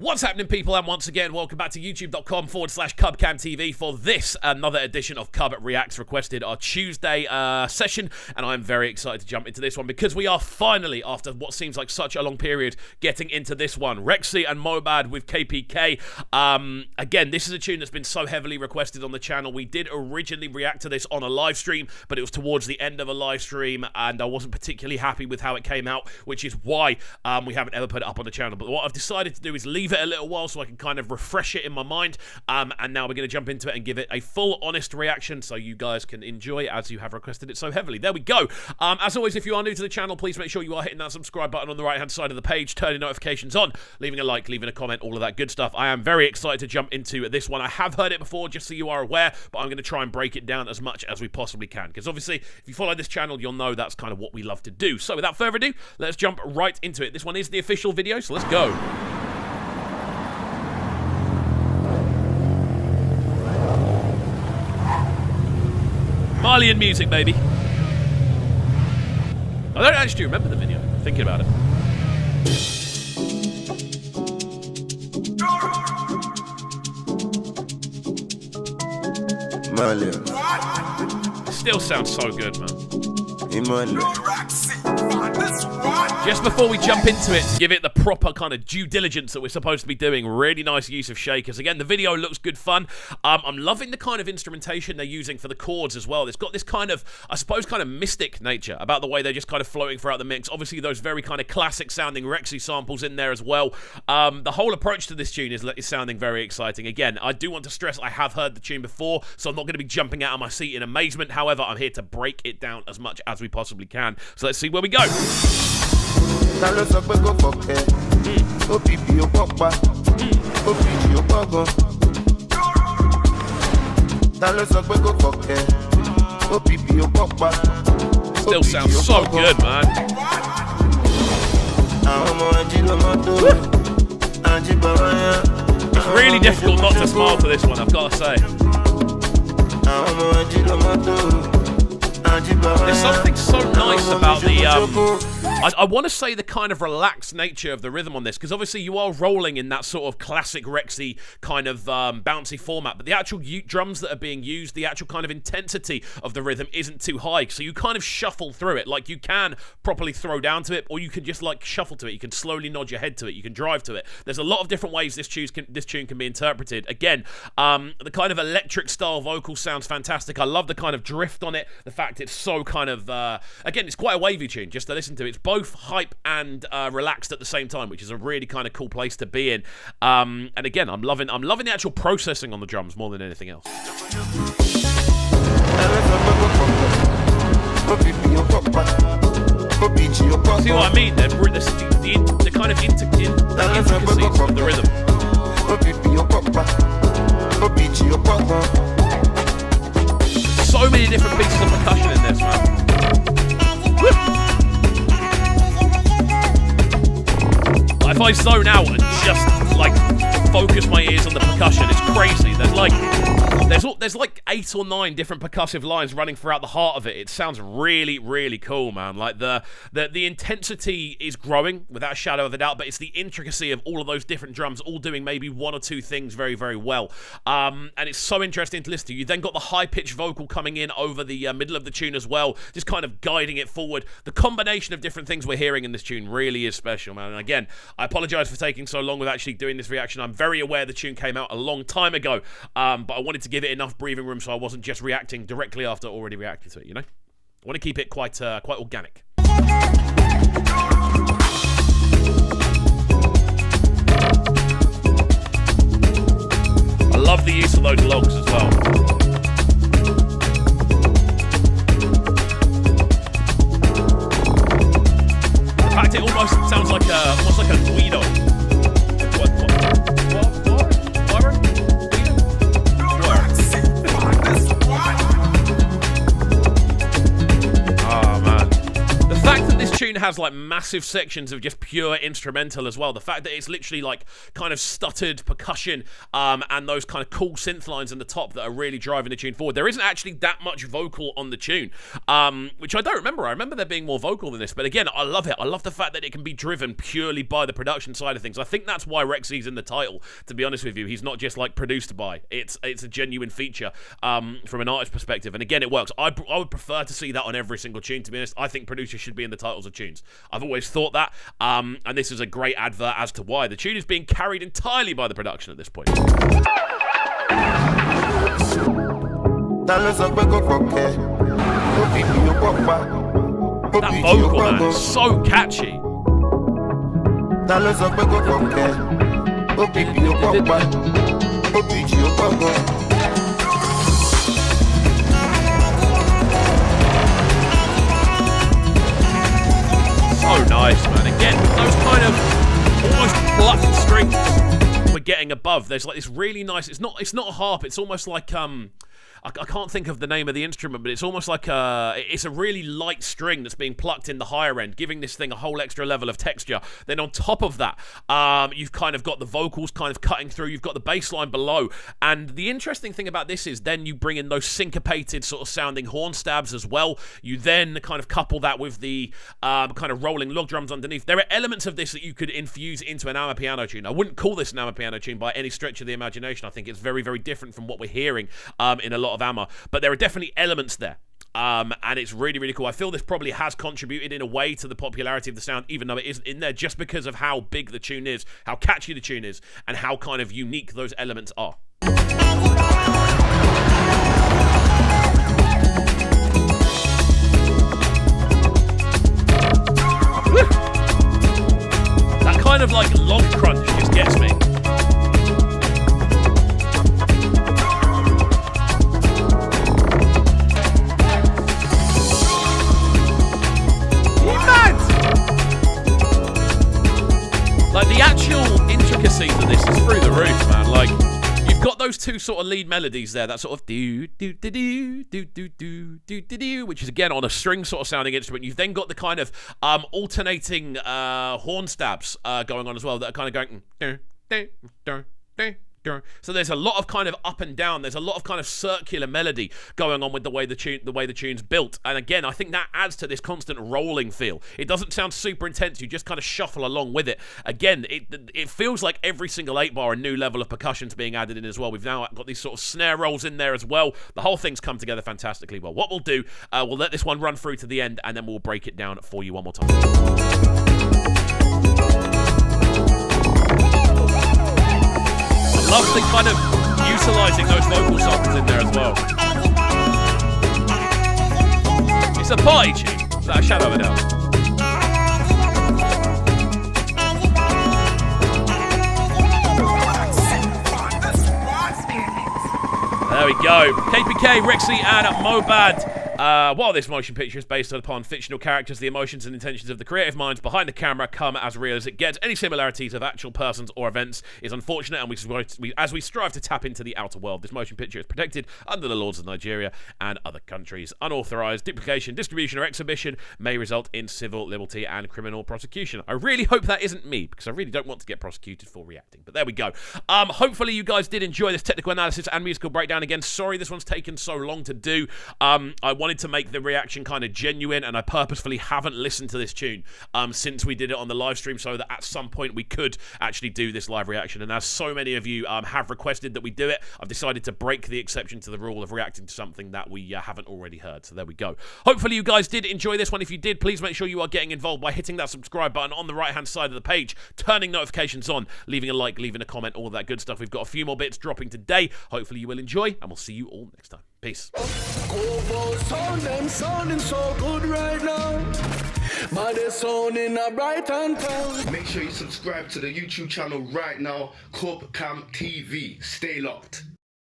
What's happening, people, and once again, welcome back to youtube.com/CubCamTV for this, another edition of CubReacts, requested our Tuesday session, and I'm very excited to jump into this one because we are finally, after what seems like such a long period, getting into this one. Rexxie and Mohbad with KPK. Again, this is a tune that's been so heavily requested on the channel. We did originally react to this on a live stream, but it was towards the end of a live stream, and I wasn't particularly happy with how it came out, which is why we haven't ever put it up on the channel. But what I've decided to do is leave it a little while so I can kind of refresh it in my mind, and now we're going to jump into it and give it a full honest reaction so you guys can enjoy it as you have requested it so heavily. There we go. As always, if you are new to the channel, please make sure you are hitting that subscribe button on the right hand side of the page, turning notifications on, leaving a like, leaving a comment, all of that good stuff. I am very excited to jump into this one. I have heard it before, just so you are aware, but I'm going to try and break it down as much as we possibly can, because obviously if you follow this channel you'll know that's kind of what we love to do. So without further ado, let's jump right into it. This one is the official video, so let's go. Malian music, baby. I don't actually remember the video, thinking about it. Malian. It still sounds so good, man. Just before we jump into it, to give it the proper kind of due diligence that we're supposed to be doing, really nice use of shakers. Again, the video looks good fun. I'm loving the kind of instrumentation they're using for the chords as well. It's got this kind of, I suppose, kind of mystic nature about the way they're just kind of floating throughout the mix. Obviously, those very kind of classic sounding Rexxie samples in there as well. The whole approach to this tune is sounding very exciting. Again, I do want to stress I have heard the tune before, so I'm not going to be jumping out of my seat in amazement. However, I'm here to break it down as much as we possibly can. So let's see where we go. Still sounds so good, man. It's really difficult not to smile for this one, I've got to say. There's something so nice about the, I want to say the kind of relaxed nature of the rhythm on this, because obviously you are rolling in that sort of classic Rexxie kind of bouncy format, but the actual drums that are being used, the actual kind of intensity of the rhythm isn't too high, so you kind of shuffle through it. Like, you can properly throw down to it, or you can just like shuffle to it. You can slowly nod your head to it. You can drive to it. There's a lot of different ways this tune can be interpreted. Again, the kind of electric style vocal sounds fantastic. I love the kind of drift on it. The fact it's so kind of, again, it's quite a wavy tune just to listen to. It's both hype and relaxed at the same time, which is a really kind of cool place to be in. And again, I'm loving the actual processing on the drums more than anything else. See what I mean? The kind of intricacies of the rhythm. So many different pieces of percussion in this, man. If I zone out and just like focus my ears on the percussion, it's crazy. There's like 8 or 9 different percussive lines running throughout the heart of it. It sounds really, really cool, man. Like the intensity is growing without a shadow of a doubt, but it's the intricacy of all of those different drums all doing maybe 1 or 2 things very, very well. And it's so interesting to listen to. You then got the high-pitched vocal coming in over the middle of the tune as well, just kind of guiding it forward. The combination of different things we're hearing in this tune really is special, man. And again, I apologize for taking so long with actually doing this reaction. I'm very aware the tune came out a long time ago, but I wanted to give it enough breathing room so I wasn't just reacting directly after already reacting to it, you know? I want to keep it quite organic. I love the use of those logs as well. In fact, it almost sounds like almost like a Guido. tune has like massive sections of just pure instrumental as well. The fact that it's literally like kind of stuttered percussion and those kind of cool synth lines in the top that are really driving the tune forward. There isn't actually that much vocal on the tune, which I don't remember. I remember there being more vocal than this, but again, I love it. I love the fact that it can be driven purely by the production side of things. I think that's why Rexxie's in the title, to be honest with you. He's not just like produced by. It's a genuine feature from an artist perspective, and again, it works. I would prefer to see that on every single tune, to be honest. I think producers should be in the titles of tunes. I've always thought that, and this is a great advert as to why. The tune is being carried entirely by the production at this point. That vocal, man, is so catchy. So nice, man. Again, those kind of almost plucked strings we're getting above. There's like this really nice. It's not a harp. It's almost like I can't think of the name of the instrument, but it's almost like it's a really light string that's being plucked in the higher end, giving this thing a whole extra level of texture. Then on top of that, you've kind of got the vocals kind of cutting through. You've got the bass line below. And the interesting thing about this is then you bring in those syncopated sort of sounding horn stabs as well. You then kind of couple that with the kind of rolling log drums underneath. There are elements of this that you could infuse into an amapiano tune. I wouldn't call this an amapiano tune by any stretch of the imagination. I think it's very, very different from what we're hearing in a lot of Amma, but there are definitely elements there, and it's really, really cool. I feel this probably has contributed in a way to the popularity of the sound, even though it isn't in there, just because of how big the tune is, how catchy the tune is, and how kind of unique those elements are. That kind of like log crunch just gets me. Like, the actual intricacies of this is through the roof, man. Like, you've got those two sort of lead melodies there, that sort of do do do do do do do do do do, which is again on a string sort of sounding instrument. You've then got the kind of alternating horn stabs going on as well that are kind of going do do do do. So there's a lot of kind of up and down. There's a lot of kind of circular melody going on with the way the tune's built. And again, I think that adds to this constant rolling feel. It doesn't sound super intense. You just kind of shuffle along with it. Again, it feels like every single 8-bar a new level of percussion's being added in as well. We've now got these sort of snare rolls in there as well. The whole thing's come together fantastically well. What we'll do, we'll let this one run through to the end, and then we'll break it down for you one more time. Love the kind of utilising those vocal samples in there as well. It's a party tune, without a shadow of a doubt. There we go. KPK, Rexxie and Mohbad. While this motion picture is based upon fictional characters, the emotions and intentions of the creative minds behind the camera come as real as it gets. Any similarities of actual persons or events is unfortunate, and as we strive to tap into the outer world, this motion picture is protected under the laws of Nigeria and other countries. Unauthorized duplication, distribution, or exhibition may result in civil liberty and criminal prosecution. I really hope that isn't me, because I really don't want to get prosecuted for reacting. But there we go. Hopefully you guys did enjoy this technical analysis and musical breakdown. Again, sorry this one's taken so long to do. I wanted to make the reaction kind of genuine, and I purposefully haven't listened to this tune since we did it on the live stream, so that at some point we could actually do this live reaction. And as so many of you have requested that we do it, I've decided to break the exception to the rule of reacting to something that we haven't already heard. So there we go. Hopefully you guys did enjoy this one. If you did, please make sure you are getting involved by hitting that subscribe button on the right hand side of the page, turning notifications on, leaving a like, leaving a comment, all that good stuff. We've got a few more bits dropping today. Hopefully you will enjoy, and we'll see you all next time. Peace. Sounding so good right now. Man, they're sounding a bright and town. Make sure you subscribe to the YouTube channel right now, CubCamTV. Stay locked.